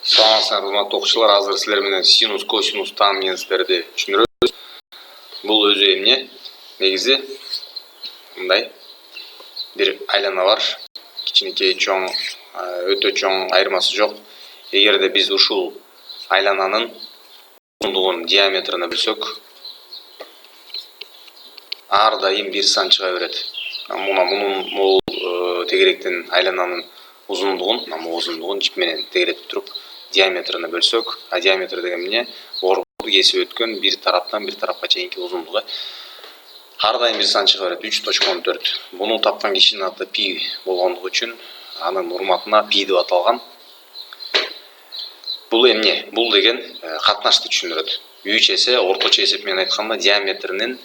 Саламатсыздар, урматтуу окуучулар. Азыр силер менен синус, косинус, тангенстерди түшүндүрөбүз. Бул өзү эмне? Негизи мындай бир айлана бар. Кичинекей, чоң, өтө чоң айырмасы жок. Эгерде биз ушул айлананын узундугун диаметрine бөлсөк, ар дайым бир сан чыга берет. Мунун могул тегеректин айлананын узундугун жип менен тегеретип туруп диаметрine бөлсөк, а диаметр деген эмне? Оргуду кесип өткөн бир тараптан бир тарапка чейинки узундугу. Ар дайым бир сан чыга берет, 3.14. Буну тапкан кишинин аты пи болгондугу үчүн анын урматына пи деп аталган. Бул эмне? Бул деген катнашты түшүндүрөт. 3 эсе орточо эсеп менен айтканда диаметринин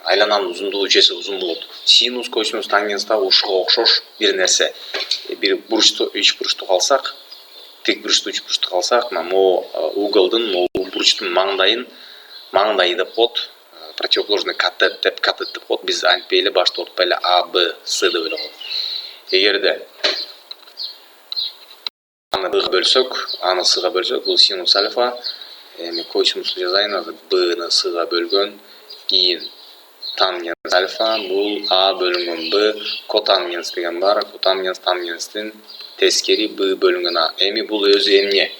айлананын узундугу 3 эсе узун болот. Синус, косинус, тангенс да ушуга окшош бир нерсе. Бир бурчту, үч бурчту калсак, тик бурчту, үч бурчту калсак, могу уголдун, могу бурчтун маңдайы деп коет. Противоположный катет деп коет. Биз антпей эле башты оорутпай эле А, Б, С деп эле коет. Эгерде аны Б бөлсөк, аны Сга бөлсөк, бул синус альфа. Эми косинус жазайын, азыр Бны Сга бөлгөн, кийин тангенс альфа, бул А бөлүнгөн Б, котангенс деген бар. Котангенс тангенстин тескери Б бөлүнгөн А. Эми бул өзү эмне?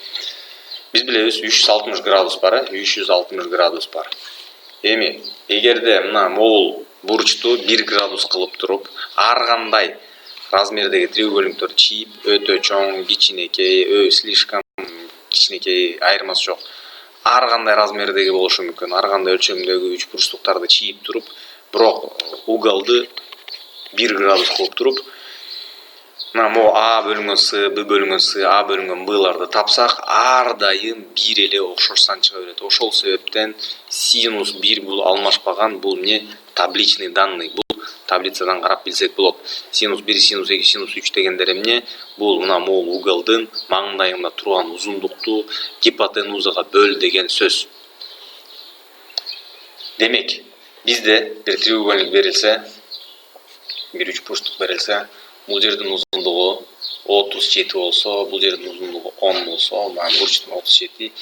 Биз билебиз 360 градус бар, 360 градус бар. Эми эгерде мына могул бурчту 1 градус кылып туруп, ар кандай размердеги треугольниктер чийип, өтө чоң, кичинекей, слишком кичинекей айырмасы жок. Ар кандай размердеги болушу мүмкүн, ар кандай өлчөмдөгү үч бурчтуктарды чийип туруп, бирок уголду 1 градус кылып туруп, мына могу А бөлүнгөн С, Б бөлүнгөн С, А бөлүнгөн Бларды тапсак, ар дайым бир эле окшош сан чыга берет. Ошол себептен синус 1 бул алмашпаган, бул эмне? Табличный данный. Бул таблицадан карап билсек болот. Синус 1, синус 2, синус 3 дегендер эмне? Бул мына могул уголдун маңдайында турган узундукту гипотенузага бөл деген сөз. Демек, бизде бир треугольник берилсе, бир үч бурчтук берилсе, бул жердин узундугу 37 болсо, бул жердин узундугу 10 болсо, мына бурчтун 37,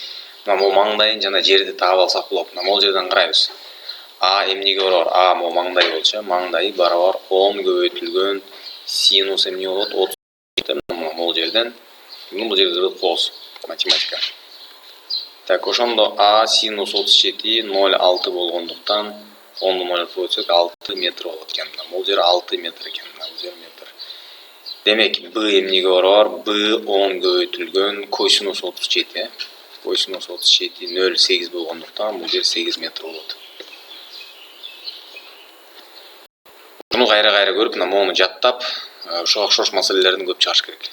мына могу маңдайын жана жерди таап алсак болот. Мына могул жерден карайбыз. А эмнеге барабар? А могу маңдай болчу, маңдайы барабар 10 көбөйтүлгөн синус эмне болот? 37. Мына могул жерден, бул жерди кырып коебуз. Математика. Так, ошондо А синус 37 0,6 болгондуктан 10 0 койсок 6 метр болот экен. Бул жер 6 метр экен, бул жер метр. Демек, Б эмнеге барабар? Б 10 көбөйтүлгөн косинус 37. Косинус 37 0,8 болгондуктан бул жер 8 метр болот. Буну кайра көрүп, мына могуну жаттап, ошого окшош маселелердин көп чыгыш керек.